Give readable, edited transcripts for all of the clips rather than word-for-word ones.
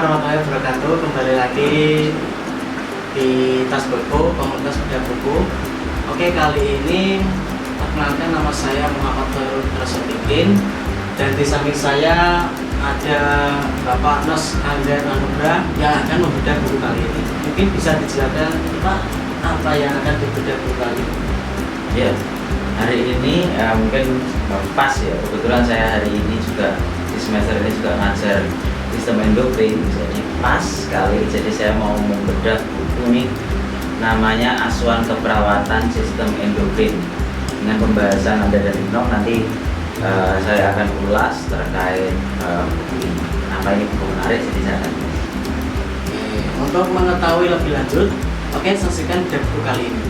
warahmatullahi wabarakatuh. Kembali lagi di Tas Buku, komunitas bedah buku. Oke, kali ini perkenalkan, nama saya Muhammad Farul Rasotikin, dan di samping saya ada Bapak Nos Angger Anugrah yang akan membedah buku kali ini. Mungkin bisa dijelaskan Pak, apa yang akan dibedah buku kali ini? Ya, hari ini mungkin pas ya, kebetulan saya hari ini juga di semester ini juga ngajar sistem endokrin, jadi pas sekali. Jadi saya mau membedah buku nih, namanya Asuhan Keperawatan Sistem Endokrin, dengan pembahasan Anda dari Nom. Nanti saya akan ulas terkait buku ini. Kenapa ini buku menarik, jadi saya akan ulas. Untuk mengetahui lebih lanjut, oke, saksikan bedah buku kali ini.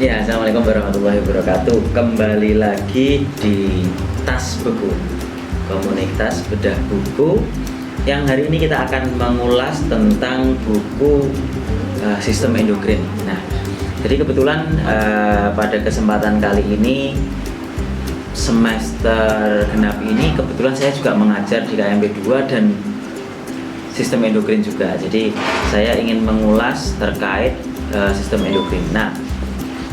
Ya, assalamualaikum warahmatullahi wabarakatuh. Kembali lagi di Tas Buku, komunitas bedah buku, yang hari ini kita akan mengulas tentang buku sistem endokrin. Nah, jadi kebetulan pada kesempatan kali ini, semester genap ini, kebetulan saya juga mengajar di KMP 2 dan sistem endokrin juga. Jadi saya ingin mengulas terkait sistem endokrin. Nah,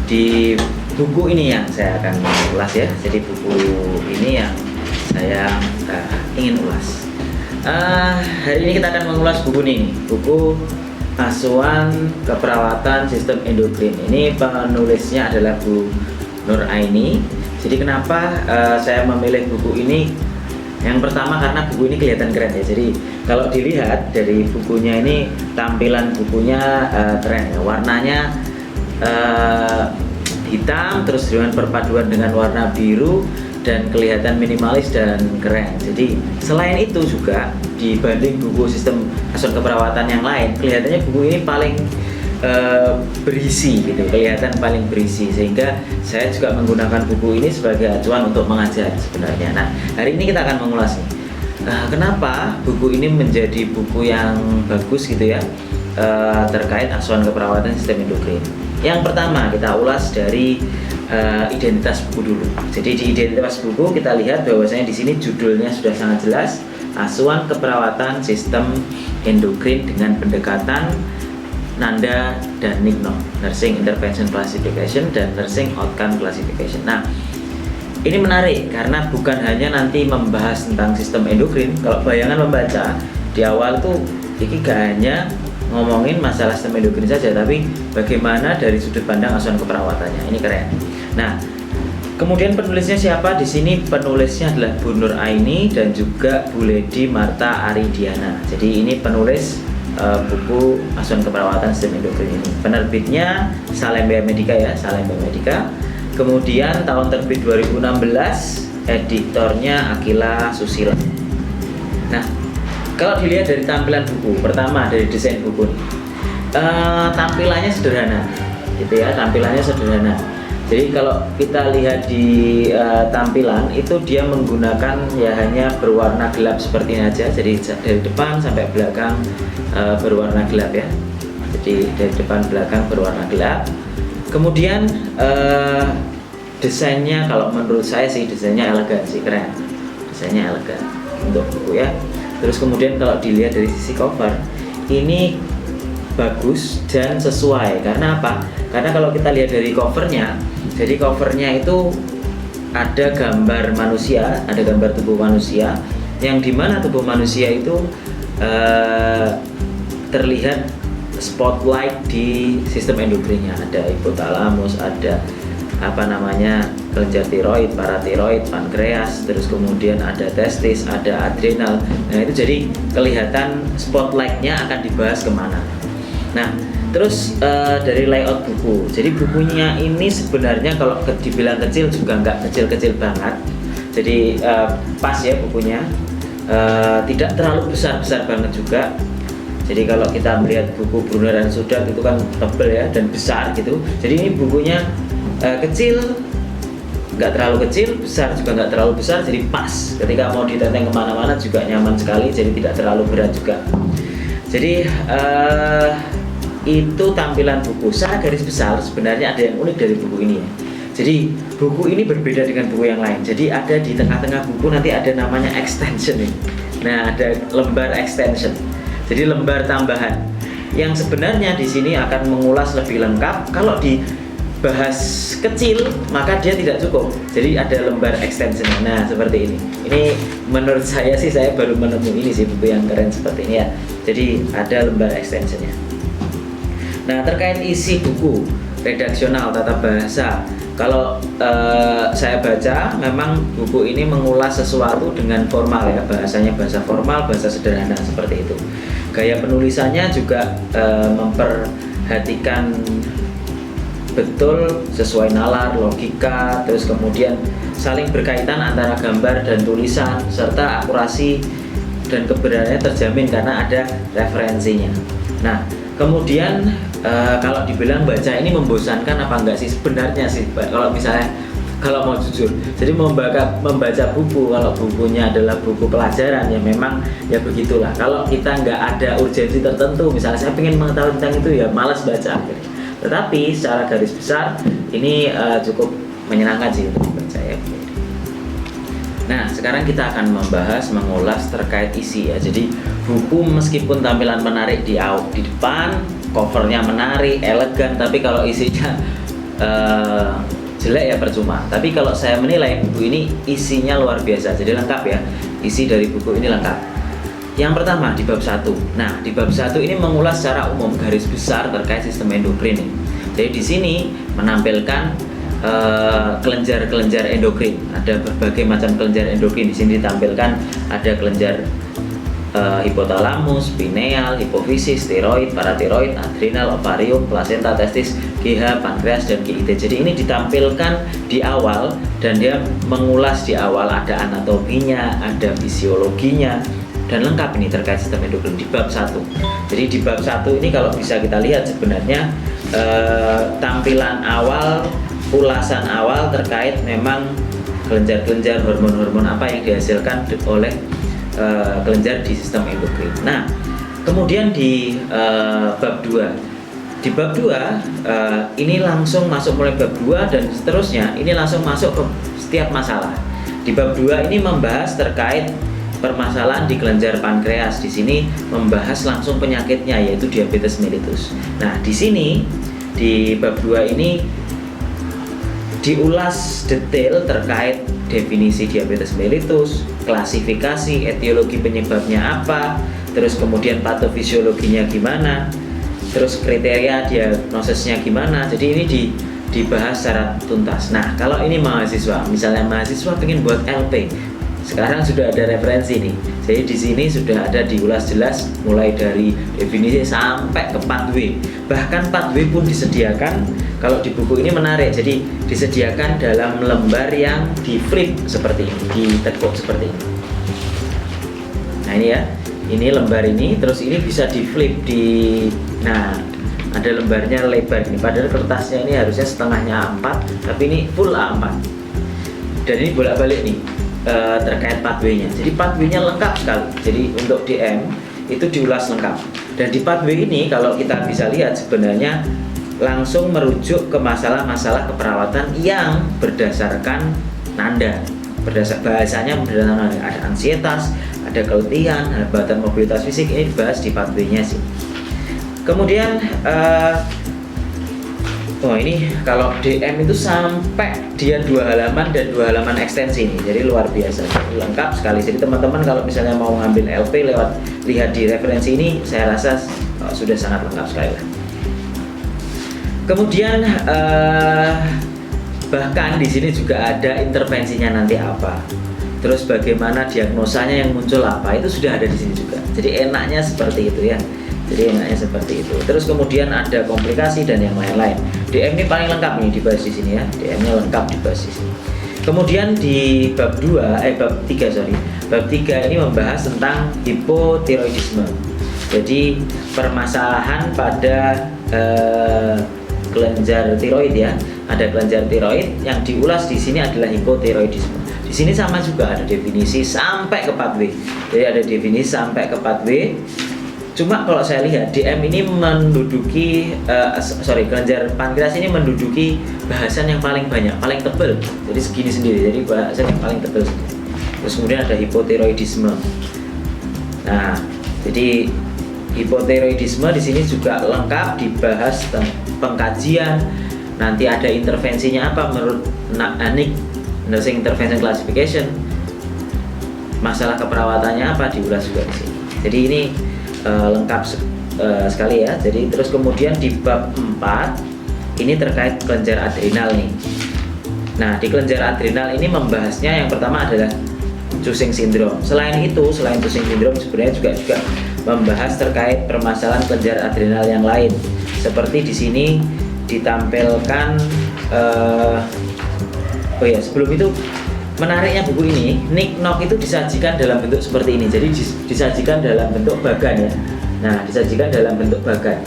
di buku ini yang saya akan ulas ya. Jadi buku ini yang saya ingin ulas. Hari ini kita akan mengulas buku ini, buku Asuhan Keperawatan Sistem Endokrin. Ini penulisnya adalah Bu Nur Aini. Jadi kenapa saya memilih buku ini? Yang pertama karena buku ini kelihatan keren ya. Jadi kalau dilihat dari bukunya ini, tampilan bukunya keren ya. Warnanya hitam, terus dengan perpaduan dengan warna biru, dan kelihatan minimalis dan keren. Jadi selain itu juga dibanding buku sistem asuhan keperawatan yang lain, kelihatannya buku ini paling berisi gitu, kelihatan paling berisi, sehingga saya juga menggunakan buku ini sebagai acuan untuk mengajar sebenarnya. Nah, hari ini kita akan mengulas nih, kenapa buku ini menjadi buku yang bagus gitu ya, terkait asuhan keperawatan sistem endokrin. Yang pertama kita ulas dari identitas buku dulu. Jadi di identitas buku kita lihat bahwasanya di sini judulnya sudah sangat jelas, Asuhan Keperawatan Sistem Endokrin dengan Pendekatan Nanda dan Nigno, Nursing Intervention Classification dan Nursing Outcome Classification. Nah, ini menarik karena bukan hanya nanti membahas tentang sistem endokrin. Kalau bayangan membaca di awal tuh, ini gak hanya ngomongin masalah sistem endokrin saja, tapi bagaimana dari sudut pandang asuhan keperawatannya. Ini keren. Nah, kemudian penulisnya siapa? Di sini penulisnya adalah Bu Nur Aini dan juga Bu Ledi Marta Aridiana. Jadi ini penulis buku Asuhan Keperawatan Sistem Endokrin ini. Penerbitnya Salemba Medica ya, Salemba Medica. Kemudian tahun terbit 2016, editornya Akila Susila. Nah, kalau dilihat dari tampilan buku, pertama dari desain buku, tampilannya sederhana, gitu ya, tampilannya sederhana. Jadi kalau kita lihat di tampilan itu, dia menggunakan ya hanya berwarna gelap seperti ini aja. Jadi dari depan sampai belakang berwarna gelap ya. Jadi dari depan belakang berwarna gelap. Kemudian desainnya, kalau menurut saya sih desainnya elegan sih, keren. Desainnya elegan untuk buku ya. Terus kemudian kalau dilihat dari sisi cover, ini bagus dan sesuai. Karena apa? Karena kalau kita lihat dari covernya, jadi covernya itu ada gambar manusia, ada gambar tubuh manusia, yang dimana tubuh manusia itu terlihat spotlight di sistem endokrinnya. Ada hipotalamus, ada kelenjar tiroid, paratiroid, pankreas, terus kemudian ada testis, ada adrenal. Nah, itu jadi kelihatan spotlightnya akan dibahas kemana. Nah, terus dari layout buku, jadi bukunya ini sebenarnya kalau dibilang kecil juga nggak kecil-kecil banget. Jadi pas ya bukunya, tidak terlalu besar-besar banget juga. Jadi kalau kita melihat buku Brunner dan Sudhat itu kan tebal ya dan besar gitu. Jadi ini bukunya kecil, nggak terlalu kecil, besar juga nggak terlalu besar, jadi pas. Ketika mau diteteng kemana-mana juga nyaman sekali, jadi tidak terlalu berat juga. Jadi itu tampilan buku. Secara garis besar sebenarnya ada yang unik dari buku ini ya. Jadi buku ini berbeda dengan buku yang lain. Jadi ada di tengah-tengah buku nanti ada namanya extension nih. Nah, ada lembar extension. Jadi lembar tambahan yang sebenarnya di sini akan mengulas lebih lengkap. Kalau dibahas kecil maka dia tidak cukup. Jadi ada lembar extension. Nah, seperti ini. Ini menurut saya sih, saya baru menemui ini sih buku yang keren seperti ini ya. Jadi ada lembar extensionnya. Nah, terkait isi buku redaksional tata bahasa, kalau saya baca memang buku ini mengulas sesuatu dengan formal ya, bahasanya bahasa formal, bahasa sederhana seperti itu. Gaya penulisannya juga memperhatikan betul sesuai nalar, logika, terus kemudian saling berkaitan antara gambar dan tulisan, serta akurasi dan kebenarannya terjamin karena ada referensinya. Nah, kemudian kalau dibilang baca ini membosankan apa enggak sih? Sebenarnya sih, kalau misalnya kalau mau jujur, jadi membaca buku, kalau bukunya adalah buku pelajaran ya memang ya begitulah. Kalau kita nggak ada urgensi tertentu, misalnya saya ingin mengetahui tentang itu ya malas baca. Tetapi secara garis besar ini cukup menyenangkan sih untuk dibaca ya. Nah, sekarang kita akan mengulas terkait isi ya. Jadi buku meskipun tampilan menarik di depan, covernya menarik, elegan, tapi kalau isinya jelek ya percuma. Tapi kalau saya menilai buku ini isinya luar biasa, jadi lengkap ya. Isi dari buku ini lengkap. Yang pertama di bab 1. Nah, di bab 1 ini mengulas secara umum garis besar terkait sistem endokrin. Jadi di sini menampilkan kelenjar-kelenjar endokrin. Ada berbagai macam kelenjar endokrin. Di sini ditampilkan ada kelenjar hipotalamus, pineal, hipofisis, tiroid, paratiroid, adrenal, ovarium, plasenta, testis, GH, pankreas, dan GIT. Jadi ini ditampilkan di awal dan dia mengulas di awal, ada anatominya, ada fisiologinya, dan lengkap ini terkait sistem endokrin di bab 1. Jadi di bab 1 ini kalau bisa kita lihat sebenarnya tampilan awal, ulasan awal terkait memang kelenjar-kelenjar, hormon-hormon apa yang dihasilkan oleh kelenjar di sistem endokrin. Nah, kemudian di bab 2. Di bab 2 ini langsung masuk mulai bab 2 dan seterusnya, ini langsung masuk ke setiap masalah. Di bab 2 ini membahas terkait permasalahan di kelenjar pankreas. Di sini membahas langsung penyakitnya yaitu diabetes mellitus. Nah, di sini di bab 2 ini diulas detail terkait definisi diabetes mellitus, klasifikasi, etiologi penyebabnya apa, terus kemudian patofisiologinya gimana, terus kriteria diagnosisnya gimana. Jadi ini dibahas secara tuntas. Nah, kalau ini mahasiswa, misalnya mahasiswa ingin buat LP, sekarang sudah ada referensi nih. Jadi di sini sudah ada diulas jelas mulai dari definisi sampai ke pathway. Bahkan pathway pun disediakan. Kalau di buku ini menarik, jadi disediakan dalam lembar yang di flip seperti ini, ditekuk seperti ini. Nah ini ya, ini lembar ini, terus ini bisa di flip nah ada lembarnya lebar ini. Padahal kertasnya ini harusnya setengahnya A4, tapi ini full A4. Dan ini bolak-balik nih terkait pathway-nya. Jadi pathway-nya lengkap sekali. Jadi untuk DM itu diulas lengkap. Dan di pathway ini kalau kita bisa lihat sebenarnya langsung merujuk ke masalah-masalah keperawatan yang berdasarkan nanda. Bahasanya berdasarkan nanda. Ada ansietas, ada keletihan, hambatan mobilitas fisik, ini dibahas di pathway-nya sih. Kemudian ini kalau DM itu sampai dia 2 halaman dan 2 halaman ekstensi nih, jadi luar biasa, lengkap sekali. Jadi teman-teman kalau misalnya mau ngambil LP lewat lihat di referensi ini, saya rasa sudah sangat lengkap sekali lah. Kemudian bahkan di sini juga ada intervensinya nanti apa, terus bagaimana diagnosanya yang muncul apa, itu sudah ada di sini juga. Jadi enaknya seperti itu ya. Terus kemudian ada komplikasi dan yang lain-lain. DM ini paling lengkap nih dibahas di sini ya. DM-nya lengkap dibahas di sini. Kemudian di bab 3 Bab 3 ini membahas tentang hipotiroidisme. Jadi permasalahan pada kelenjar tiroid ya. Ada kelenjar tiroid yang diulas di sini adalah hipotiroidisme. Di sini sama juga ada definisi sampai ke pathway. Jadi ada definisi sampai ke pathway. Cuma kalau saya lihat DM ini menduduki kelenjar pankreas ini menduduki bahasan yang paling banyak, paling tebal. Jadi segini sendiri. Jadi bahasan yang paling tebal sendiri. Terus kemudian ada hipotiroidisme. Nah, jadi hipotiroidisme di sini juga lengkap dibahas pengkajian. Nanti ada intervensinya apa menurut NIC, Nursing Intervention Classification. Masalah keperawatannya apa diulas juga di sini. Jadi ini lengkap sekali ya. Jadi terus kemudian di bab 4 ini terkait kelenjar adrenal nih. Nah, di kelenjar adrenal ini membahasnya yang pertama adalah Cushing syndrome. Selain Cushing syndrome sebenarnya juga membahas terkait permasalahan kelenjar adrenal yang lain. Seperti di sini ditampilkan sebelum itu menariknya buku ini, NIC-NOC itu disajikan dalam bentuk seperti ini. Jadi disajikan dalam bentuk bagan ya. Nah, disajikan dalam bentuk bagan.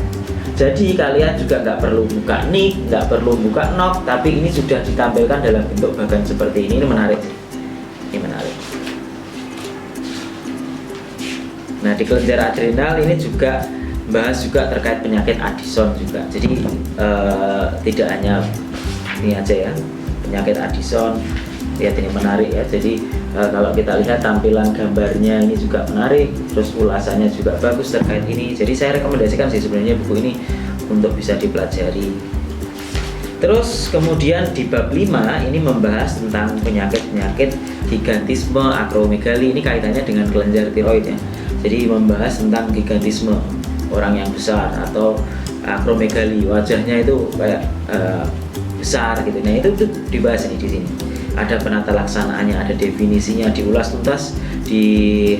Jadi kalian juga nggak perlu buka NIC, nggak perlu buka NOC, tapi ini sudah ditampilkan dalam bentuk bagan seperti ini. Ini menarik. Ini menarik. Nah, di kelenjar adrenal ini juga bahas juga terkait penyakit Addison juga. Jadi tidak hanya ini aja ya, penyakit Addison. Lihat ini menarik ya. Jadi kalau kita lihat tampilan gambarnya ini juga menarik, terus ulasannya juga bagus terkait ini. Jadi saya rekomendasikan sih sebenarnya buku ini untuk bisa dipelajari. Terus kemudian di bab 5 ini membahas tentang penyakit-penyakit gigantisme, akromegali. Ini kaitannya dengan kelenjar tiroid ya. Jadi membahas tentang gigantisme, orang yang besar, atau akromegali, wajahnya itu kayak besar gitu. Nah, itu dibahas ini di sini. Ada penata laksanaannya, ada definisinya, diulas tuntas di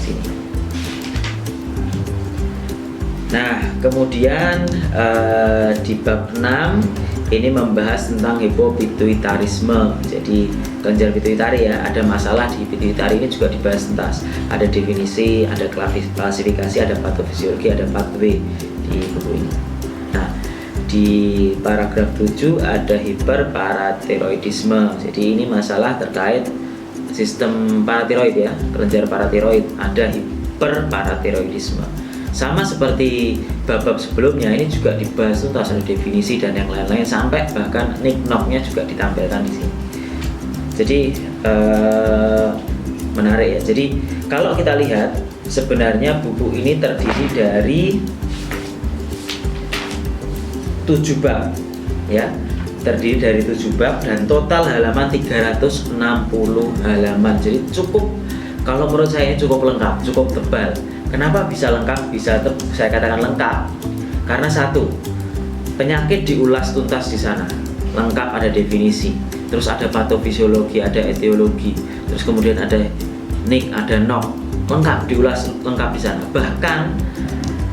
sini. Nah, kemudian di bab 6 ini membahas tentang hipopituitarisme. Jadi kelenjar pituitari ya, ada masalah di pituitari ini juga dibahas tuntas. Ada definisi, ada klasifikasi, ada patofisiologi, ada pathway di buku ini. Nah, di paragraf 7 ada hiperparatiroidisme. Jadi ini masalah terkait sistem paratiroid ya, kelenjar paratiroid. Ada hiperparatiroidisme. Sama seperti bab-bab sebelumnya, ini juga dibahas tuntas, ada definisi dan yang lain-lain, sampai bahkan NIC-NOC-nya juga ditampilkan di sini. Jadi menarik ya. Jadi kalau kita lihat sebenarnya buku ini terdiri dari 7 bab ya, terdiri dari 7 bab dan total halaman 360 halaman. Jadi cukup, kalau menurut saya cukup lengkap, cukup tebal. Kenapa bisa lengkap? Saya katakan lengkap karena satu, penyakit diulas tuntas di sana, lengkap, ada definisi, terus ada patofisiologi, ada etiologi, terus kemudian ada NIC, ada NOC, lengkap diulas lengkap di sana. Bahkan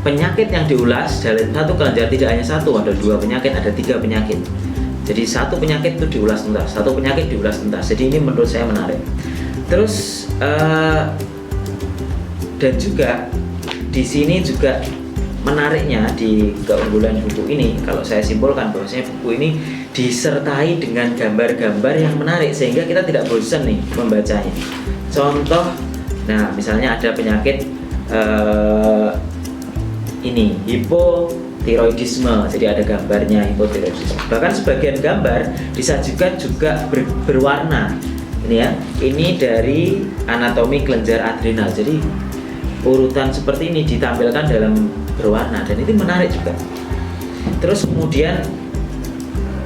penyakit yang diulas dalam satu kelenjar tidak hanya satu, ada 2 penyakit, ada 3 penyakit. Jadi satu penyakit itu diulas tuntas, satu penyakit diulas tuntas. Jadi ini menurut saya menarik. Terus dan juga di sini juga menariknya di keunggulan buku ini, kalau saya simpulkan bahwasanya buku ini disertai dengan gambar-gambar yang menarik sehingga kita tidak bosan nih membacanya. Contoh, nah misalnya ada penyakit ini hipotiroidisme, jadi ada gambarnya hipotiroidisme. Bahkan sebagian gambar disajikan juga berwarna. Ini ya, ini dari anatomi kelenjar adrenal. Jadi urutan seperti ini ditampilkan dalam berwarna dan itu menarik juga. Terus kemudian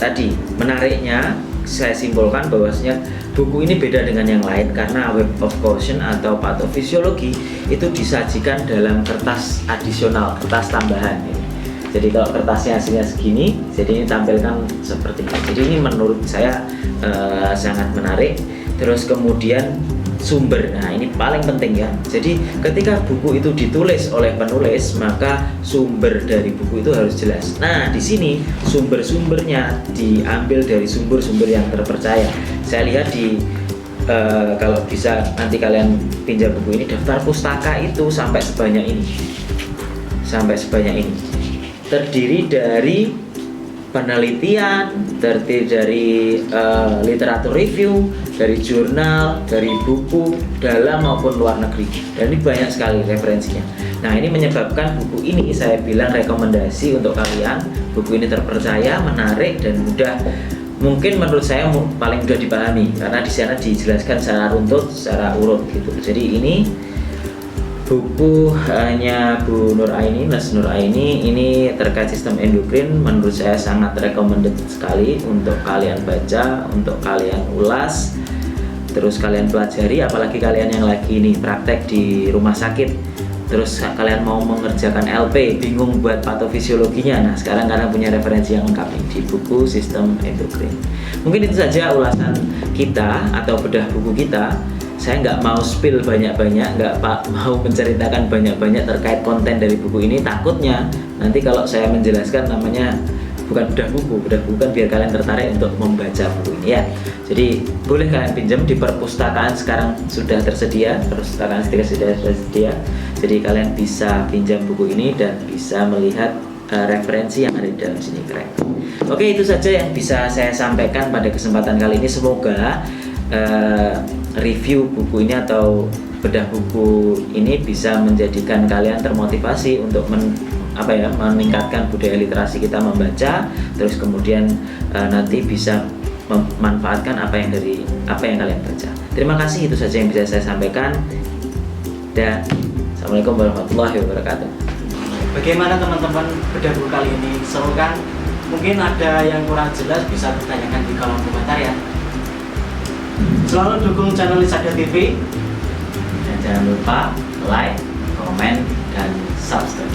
tadi menariknya saya simpulkan bahwasanya buku ini beda dengan yang lain karena web of caution atau patofisiologi itu disajikan dalam kertas adisional, kertas tambahan. Jadi kalau kertasnya hasilnya segini, jadi ini tampilkan seperti ini. Jadi ini menurut saya sangat menarik. Terus kemudian sumber, nah ini paling penting ya. Jadi ketika buku itu ditulis oleh penulis, maka sumber dari buku itu harus jelas. Nah di sini sumber-sumbernya diambil dari sumber-sumber yang terpercaya. Saya lihat di kalau bisa nanti kalian pinjam buku ini, daftar pustaka itu sampai sebanyak ini, terdiri dari penelitian, terdiri dari literatur review, dari jurnal, dari buku dalam maupun luar negeri, dan ini banyak sekali referensinya. Nah ini menyebabkan buku ini saya bilang rekomendasi untuk kalian. Buku ini terpercaya, menarik, dan mudah, mungkin menurut saya paling mudah dipahami karena di sana dijelaskan secara runtut, secara urut gitu. Jadi ini bukunya Bu Nur Aini, Mas Nur Aini ini terkait sistem endokrin, menurut saya sangat recommended sekali untuk kalian baca, untuk kalian ulas, terus kalian pelajari, apalagi kalian yang lagi ini praktek di rumah sakit, terus kalian mau mengerjakan LP, bingung buat patofisiologinya. Nah, sekarang kalian punya referensi yang lengkap nih di buku Sistem Endokrin. Mungkin itu saja ulasan kita atau bedah buku kita. Saya nggak mau spill banyak-banyak, nggak mau menceritakan banyak-banyak terkait konten dari buku ini. Takutnya nanti kalau saya menjelaskan namanya bukan bedah buku kan biar kalian tertarik untuk membaca buku ini ya. Jadi boleh kalian pinjam di perpustakaan, sekarang sudah tersedia, perpustakaan sudah tersedia. Jadi kalian bisa pinjam buku ini dan bisa melihat referensi yang ada di dalam sini, keren. Oke, itu saja yang bisa saya sampaikan pada kesempatan kali ini. Semoga review buku ini atau bedah buku ini bisa menjadikan kalian termotivasi untuk meningkatkan budaya literasi kita membaca, terus kemudian nanti bisa memanfaatkan apa yang kalian baca. Terima kasih, itu saja yang bisa saya sampaikan. Dan assalamualaikum warahmatullahi wabarakatuh. Bagaimana teman-teman bedah buku kali ini? Seru kan? Mungkin ada yang kurang jelas bisa ditanyakan di kolom komentar ya. Selalu dukung channel Lisada TV Dan jangan lupa like, komen, dan subscribe.